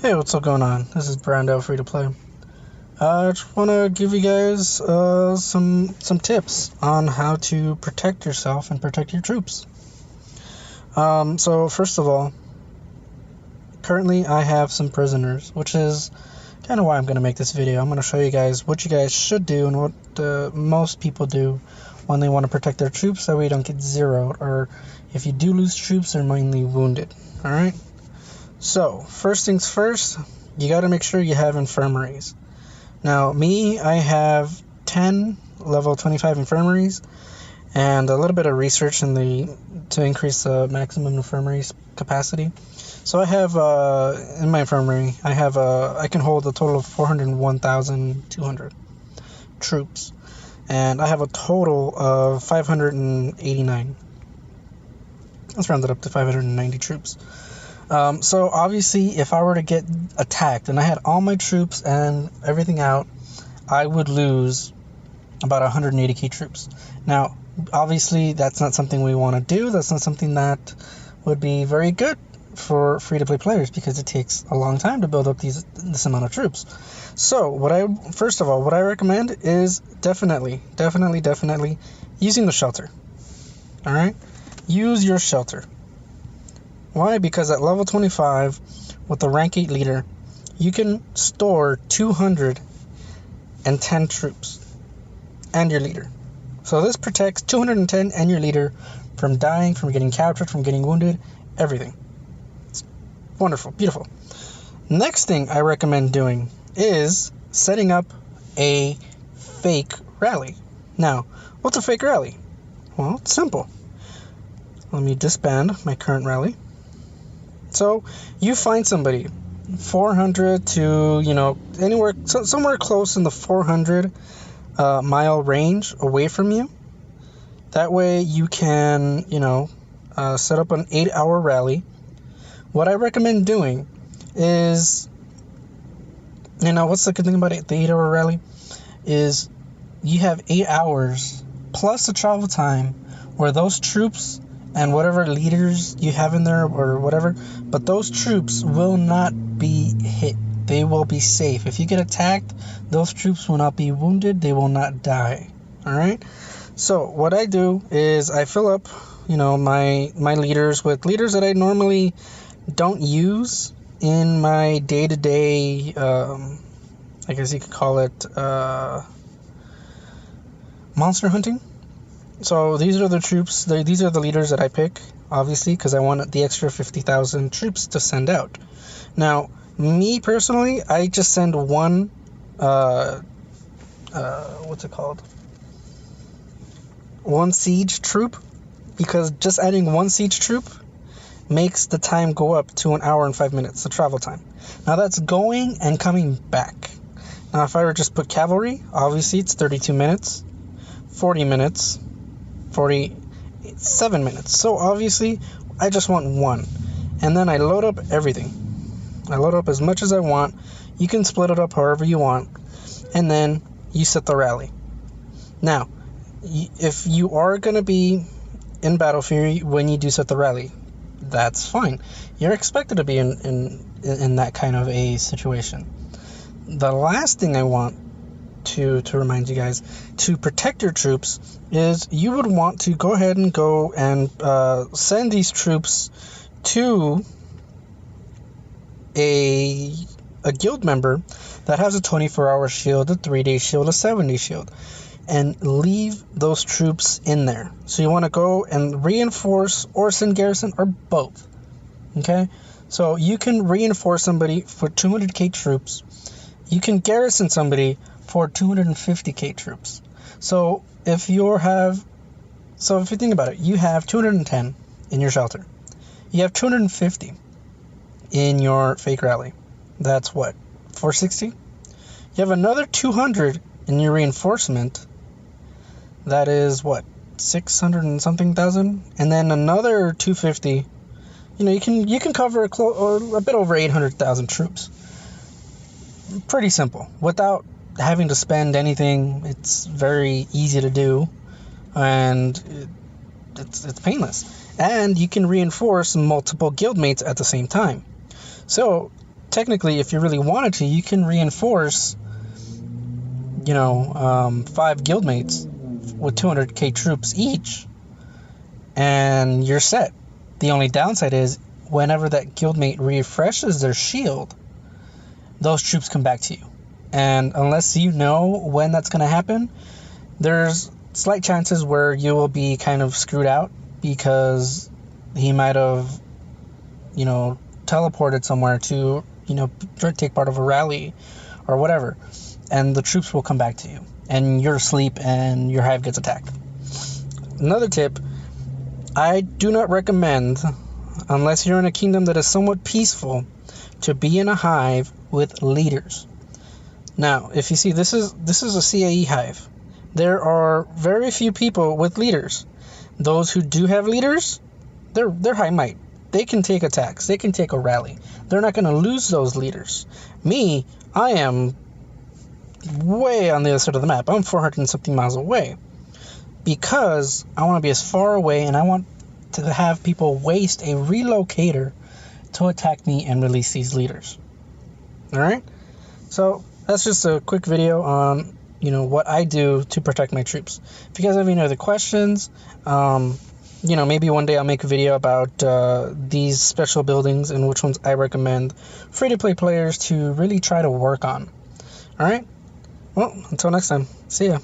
Hey, what's up going on? This is Brando, free to play. I just want to give you guys some tips on how to protect yourself and protect your troops. So first of all, currently I have some prisoners, which is kind of why I'm going to make this video. I'm going to show you guys what you guys should do and what most people do when they want to protect their troops, so we don't get zeroed, or if you do lose troops, they're mainly wounded. All right. So first things first, you got to make sure you have infirmaries. Now, I have 10 level 25 infirmaries and a little bit of research to increase the maximum infirmaries capacity. So I have in my infirmary, I can hold a total of 401,200 troops, and I have a total of 589. Let's round it up to 590 troops. So obviously, if I were to get attacked and I had all my troops and everything out, I would lose about 180k troops. Now, obviously, that's not something we want to do. That's not something that would be very good for free-to-play players, because it takes a long time to build up this amount of troops. So, first of all, what I recommend is definitely using the shelter. All right, use your shelter. Why? Because at level 25, with the rank 8 leader, you can store 210 troops and your leader. So this protects 210 and your leader from dying, from getting captured, from getting wounded, everything. It's wonderful, beautiful. Next thing I recommend doing is setting up a fake rally. Now, what's a fake rally? Well, it's simple. Let me disband my current rally. So you find somebody 400 to, anywhere, somewhere close in the 400 mile range away from you. That way you can, set up an 8-hour rally. What I recommend doing is, what's the good thing about the 8-hour rally is you have 8 hours plus the travel time where those troops and whatever leaders you have in there or whatever, but those troops will not be hit. They will be safe. If you get attacked, those troops will not be wounded. They will not die. All right? So what I do is I fill up, my leaders with leaders that I normally don't use in my day-to-day, I guess you could call it monster hunting. So these are the troops, these are the leaders that I pick, obviously, because I want the extra 50,000 troops to send out. Now, me personally, I just send one, one siege troop, because just adding one siege troop makes the time go up to 1 hour and 5 minutes, the travel time. Now, that's going and coming back. Now, if I were just put cavalry, obviously it's 32 minutes, 40 minutes, 47 minutes. So obviously I just want one, and then I load up everything. I load up as much as I want. You can split it up however you want, and then you set the rally. Now, if you are going to be in battlefield when you do set the rally, that's fine. You're expected to be in that kind of a situation. The last thing I want to remind you guys, to protect your troops, is you would want to go ahead and send these troops to a guild member that has a 24-hour shield, a 3-day shield, a 7-day shield, and leave those troops in there. So you want to go and reinforce or send garrison, or both. Okay? So you can reinforce somebody for 200k troops. You can garrison somebody for 250k troops. So if you think about it, you have 210 in your shelter. You have 250 in your fake rally. That's what, 460? You have another 200 in your reinforcement. That is what, 600 and something thousand? And then another 250. You can cover a bit over 800,000 troops. Pretty simple. Without having to spend anything, it's very easy to do, and it's painless. And you can reinforce multiple guildmates at the same time. So technically, if you really wanted to, you can reinforce, 5 guildmates with 200k troops each, and you're set. The only downside is whenever that guildmate refreshes their shield, those troops come back to you. And unless you know when that's going to happen, there's slight chances where you will be kind of screwed out, because he might have, teleported somewhere to, take part of a rally or whatever, and the troops will come back to you, and you're asleep and your hive gets attacked. Another tip, I do not recommend, unless you're in a kingdom that is somewhat peaceful, to be in a hive with leaders. Now, if you see, this is a CAE hive. There are very few people with leaders. Those who do have leaders, they're high might. They can take attacks. They can take a rally. They're not going to lose those leaders. Me, I am way on the other side of the map. I'm 400 and something miles away, because I want to be as far away, and I want to have people waste a relocator to attack me and release these leaders. Alright? So that's just a quick video on what I do to protect my troops. If you guys have any other questions, maybe one day I'll make a video about these special buildings and which ones I recommend free-to-play players to really try to work on. Alright? Well, until next time. See ya.